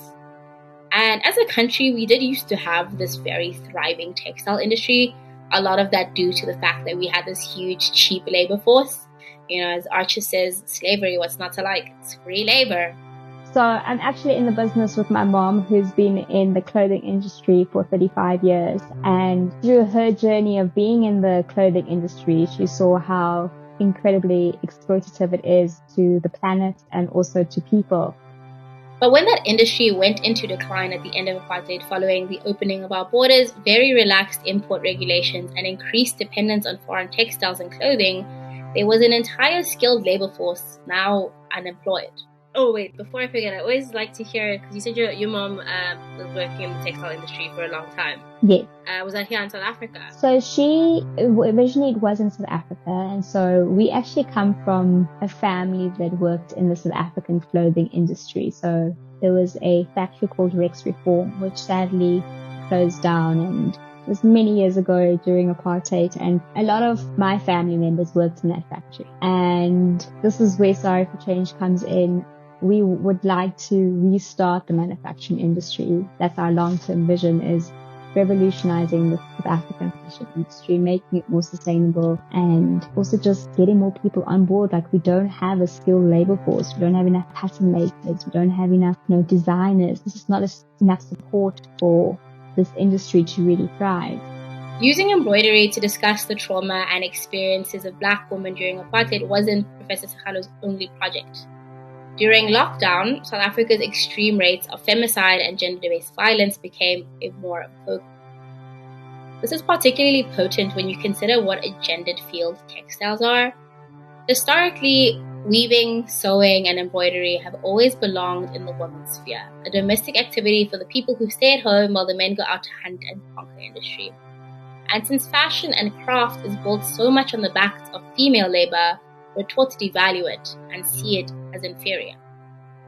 And as a country, we did used to have this very thriving textile industry. A lot of that due to the fact that we had this huge cheap labor force. As Archer says, slavery, what's not to like? It's free labor. So I'm actually in the business with my mom, who's been in the clothing industry for 35 years. And through her journey of being in the clothing industry, she saw how incredibly exploitative it is to the planet and also to people. But when that industry went into decline at the end of apartheid following the opening of our borders, very relaxed import regulations, and increased dependence on foreign textiles and clothing, there was an entire skilled labor force now unemployed. Oh wait, before I forget, I always like to hear, because you said your mom was working in the textile industry for a long time. Yes. Was that here in South Africa? So originally it was in South Africa, and so we actually come from a family that worked in the South African clothing industry. So there was a factory called Rex Reform, which sadly closed down, and it was many years ago during apartheid, and a lot of my family members worked in that factory. And this is where Sorry for Change comes in. We would like to restart the manufacturing industry. That's our long-term vision, is revolutionizing the South African fashion industry, making it more sustainable, and also just getting more people on board. Like, we don't have a skilled labor force. We don't have enough pattern makers. We don't have enough, designers. This is not enough support for this industry to really thrive. Using embroidery to discuss the trauma and experiences of Black women during apartheid wasn't Professor Segalo's only project. During lockdown, South Africa's extreme rates of femicide and gender-based violence became more vocal. This is particularly potent when you consider what a gendered field textiles are. Historically, weaving, sewing, and embroidery have always belonged in the women's sphere, a domestic activity for the people who stay at home while the men go out to hunt and conquer industry. And since fashion and craft is built so much on the backs of female labor, we're taught to devalue it and see it as inferior.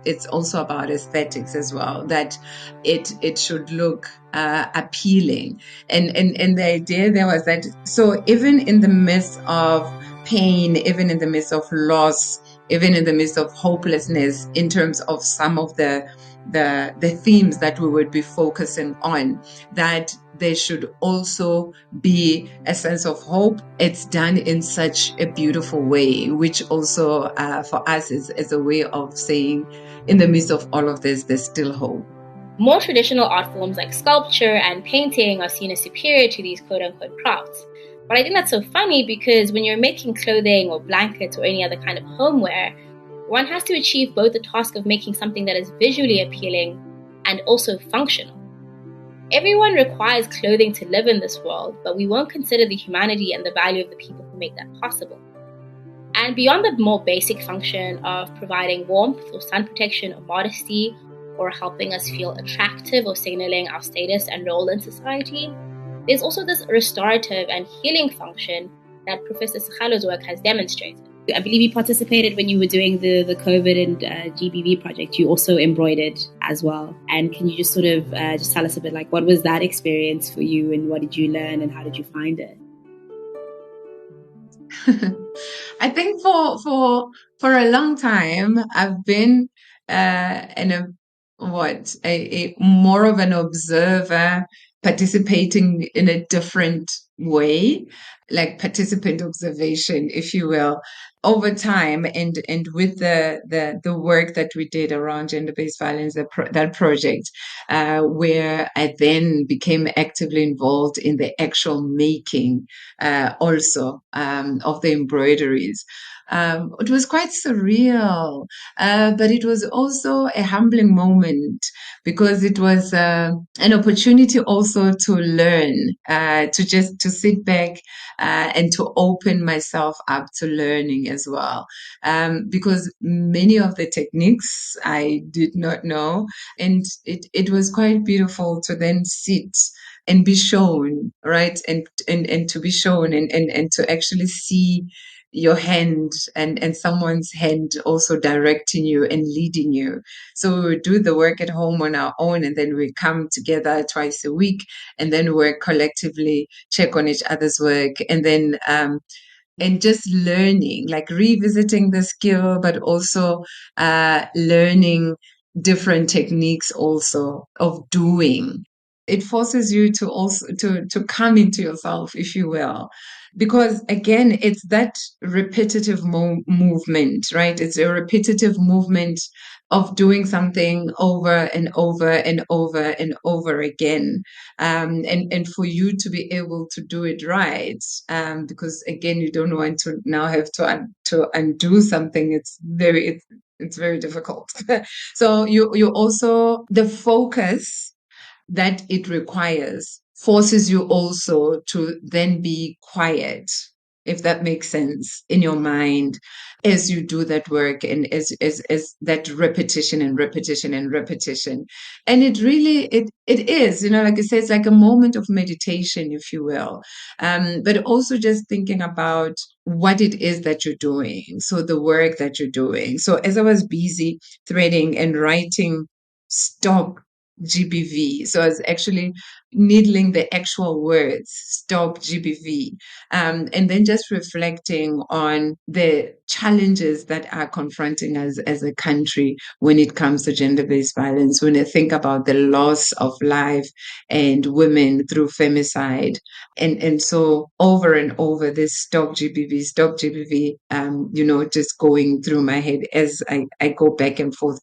It's also about aesthetics as well, that it should look appealing. And the idea there was that, so even in the midst of pain, even in the midst of loss, even in the midst of hopelessness, in terms of some of the themes that we would be focusing on, that there should also be a sense of hope. It's done in such a beautiful way, which also for us is a way of saying, in the midst of all of this, there's still hope. More traditional art forms like sculpture and painting are seen as superior to these quote-unquote crafts. But I think that's so funny, because when you're making clothing or blankets or any other kind of homeware, one has to achieve both the task of making something that is visually appealing and also functional. Everyone requires clothing to live in this world, but we won't consider the humanity and the value of the people who make that possible. And beyond the more basic function of providing warmth or sun protection or modesty, or helping us feel attractive or signaling our status and role in society, there's also this restorative and healing function that Professor Segalo's work has demonstrated. I believe you participated when you were doing the COVID and GBV project. You also embroidered as well. And can you just sort of just tell us a bit, like, what was that experience for you, and what did you learn, and how did you find it? I think for a long time I've been a more of an observer, participating in a different way, like participant observation, if you will, over time, and with the work that we did around gender-based violence, that project, where I then became actively involved in the actual making also of the embroideries. It was quite surreal, but it was also a humbling moment, because it was an opportunity also to learn, to sit back and to open myself up to learning as well, because many of the techniques I did not know, and it was quite beautiful to then sit and be shown, right, and to be shown and to actually see your hand and someone's hand also directing you and leading you. So we do the work at home on our own, and then we come together twice a week, and then work collectively, check on each other's work, and then and just learning, like revisiting the skill, but also learning different techniques also of doing. It forces you to also to come into yourself, if you will, because again, it's that repetitive movement, right? It's a repetitive movement of doing something over and over and over and over again, and for you to be able to do it right, because again, you don't want to now have to undo something. It's very difficult. So you also, the focus that it requires forces you also to then be quiet, if that makes sense, in your mind as you do that work, and as that repetition and repetition and repetition. And it really, it is, like I said, it's like a moment of meditation, if you will. But also just thinking about what it is that you're doing. So the work that you're doing. So as I was busy threading and writing stop GBV. So I was actually needling the actual words, stop GBV, and then just reflecting on the challenges that are confronting us as a country when it comes to gender-based violence, when I think about the loss of life and women through femicide. And so over and over, this stop GBV, just going through my head as I go back and forth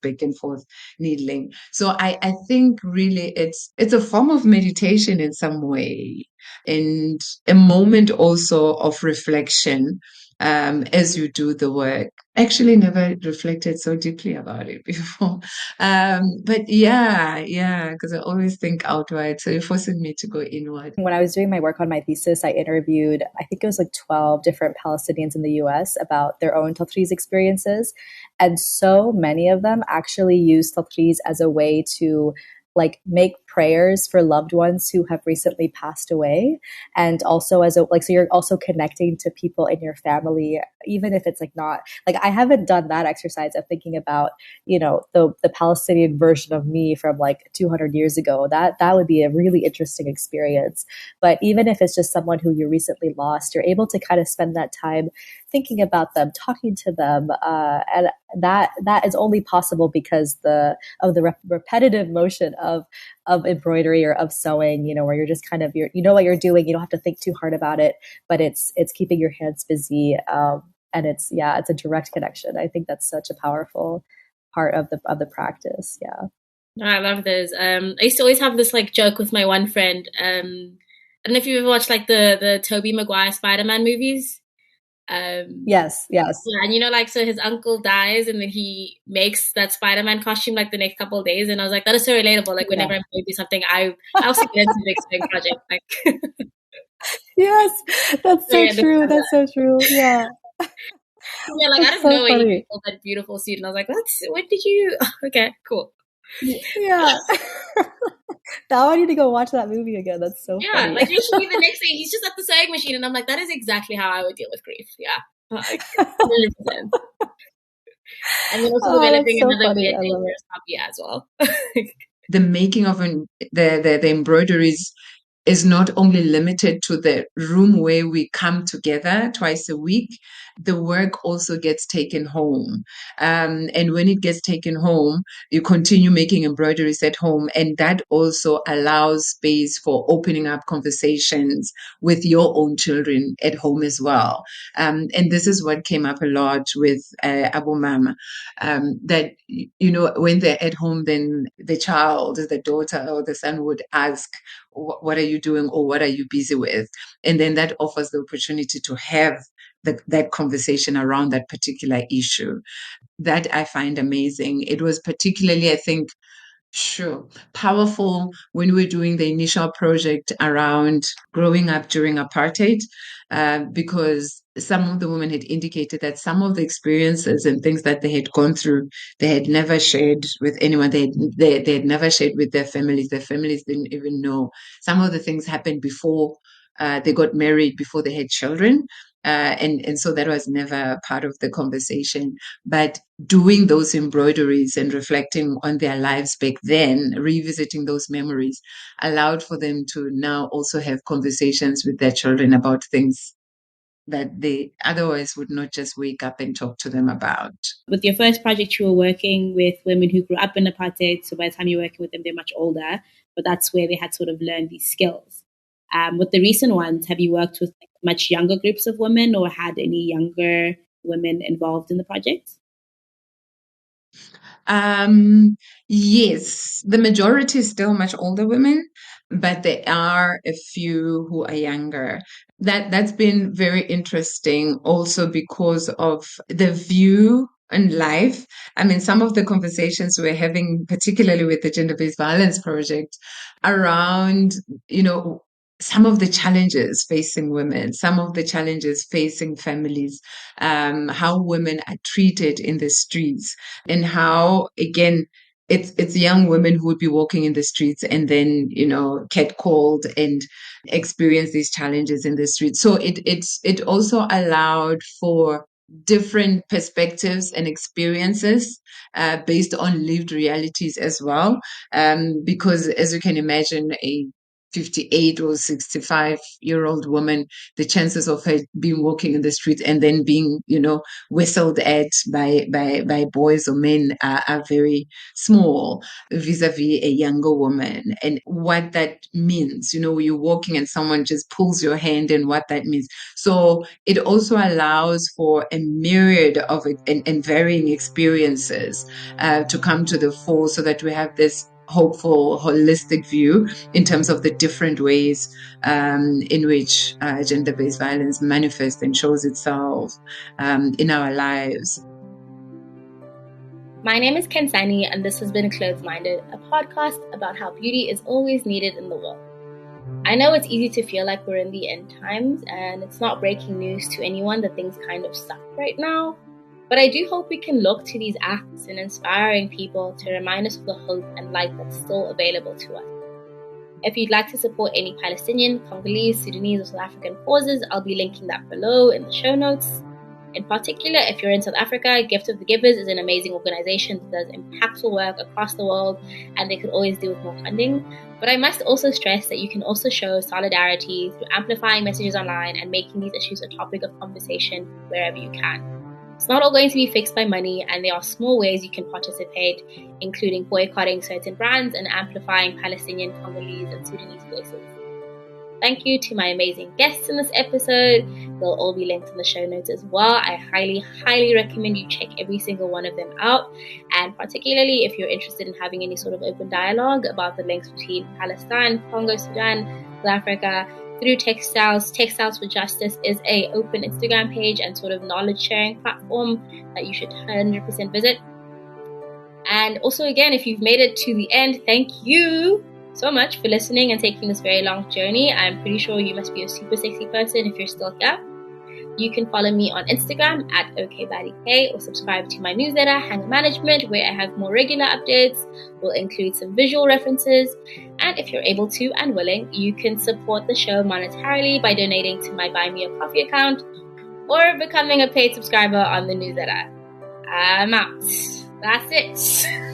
needling. So I think really it's a form of meditation in some way, and a moment also of reflection as you do the work. Actually never reflected so deeply about it before. But yeah, because I always think outward. So it forces me to go inward. When I was doing my work on my thesis, I interviewed, I think it was like 12 different Palestinians in the US about their own tatreez experiences. And so many of them actually use tatreez as a way to like make prayers for loved ones who have recently passed away. And also so you're also connecting to people in your family, even if it's like not, like I haven't done that exercise of thinking about, the Palestinian version of me from like 200 years ago. That would be a really interesting experience. But even if it's just someone who you recently lost, you're able to kind of spend that time thinking about them, talking to them, and that is only possible because of the repetitive motion of embroidery or of sewing, where you're just kind of, you know what you're doing, you don't have to think too hard about it, but it's keeping your hands busy, and it's a direct connection. I think that's such a powerful part of the practice. Yeah. I love those. I used to always have this like joke with my one friend. I don't know if you've ever watched like the Tobey Maguire Spider-Man movies. Yes. Yeah, and so his uncle dies and then he makes that Spider-Man costume like the next couple of days, and I was like, that is so relatable. Like whenever I'm going to do something, I also get into the big project. Like yes, that's so true. That's so true. Yeah. Yeah, like I don't know any people that beautiful suit, and I was like, when did you? Okay, cool. Yeah. Now I need to go watch that movie again. That's so funny. Like usually the next day he's just at the sewing machine, and I'm like, that is exactly how I would deal with grief. Yeah, like 100%. And then also developing another weird dangerous hobby as well. The making of the embroideries is not only limited to the room where we come together twice a week. The work also gets taken home. And when it gets taken home, you continue making embroideries at home. And that also allows space for opening up conversations with your own children at home as well. And this is what came up a lot with Abu Mama, that, when they're at home, then the child, the daughter or the son would ask, what are you doing or what are you busy with? And then that offers the opportunity to have that conversation around that particular issue. That I find amazing. It was particularly, I think, powerful when we were doing the initial project around growing up during apartheid, because some of the women had indicated that some of the experiences and things that they had gone through, they had never shared with anyone. They had never shared with their families. Their families didn't even know. Some of the things happened before they got married, before they had children. And so that was never part of the conversation. But doing those embroideries and reflecting on their lives back then, revisiting those memories, allowed for them to now also have conversations with their children about things that they otherwise would not just wake up and talk to them about. With your first project, you were working with women who grew up in apartheid. So by the time you're working with them, they're much older, but that's where they had sort of learned these skills. With the recent ones, have you worked with much younger groups of women or had any younger women involved in the project? Yes, the majority is still much older women, but there are a few who are younger. That's been very interesting also because of the view on life. I mean, some of the conversations we're having, particularly with the gender-based violence project, around, some of the challenges facing women, some of the challenges facing families, how women are treated in the streets, and how, again, it's young women who would be walking in the streets and then, catcalled and experience these challenges in the streets. So it also allowed for different perspectives and experiences based on lived realities as well. Because as you can imagine, a 58 or 65-year-old woman, the chances of her being walking in the street and then being, whistled at by boys or men are very small vis-a-vis a younger woman, and what that means, you're walking and someone just pulls your hand and what that means. So it also allows for a myriad of and varying experiences to come to the fore, so that we have this hopeful, holistic view in terms of the different ways in which gender-based violence manifests and shows itself in our lives. My name is Khensani, and this has been Clothes Minded, a podcast about how beauty is always needed in the world. I know it's easy to feel like we're in the end times, and it's not breaking news to anyone that things kind of suck right now. But I do hope we can look to these acts in inspiring people to remind us of the hope and light that's still available to us. If you'd like to support any Palestinian, Congolese, Sudanese, or South African causes, I'll be linking that below in the show notes. In particular, if you're in South Africa, Gift of the Givers is an amazing organization that does impactful work across the world, and they could always do with more funding. But I must also stress that you can also show solidarity through amplifying messages online and making these issues a topic of conversation wherever you can. It's not all going to be fixed by money, and there are small ways you can participate, including boycotting certain brands and amplifying Palestinian, Congolese, and Sudanese voices. Thank you to my amazing guests in this episode. They'll all be linked in the show notes as well. I highly, highly recommend you check every single one of them out. And particularly if you're interested in having any sort of open dialogue about the links between Palestine, Congo, Sudan, South Africa, through Textiles. Textiles for Justice is a open Instagram page and sort of knowledge sharing platform that you should 100% visit. And also, again, if you've made it to the end, thank you so much for listening and taking this very long journey. I'm pretty sure you must be a super sexy person if you're still here. You can follow me on Instagram at okbaddykay or subscribe to my newsletter, Hanger Management, where I have more regular updates. We'll include some visual references. And if you're able to and willing, you can support the show monetarily by donating to my Buy Me a Coffee account or becoming a paid subscriber on the newsletter. I'm out. That's it.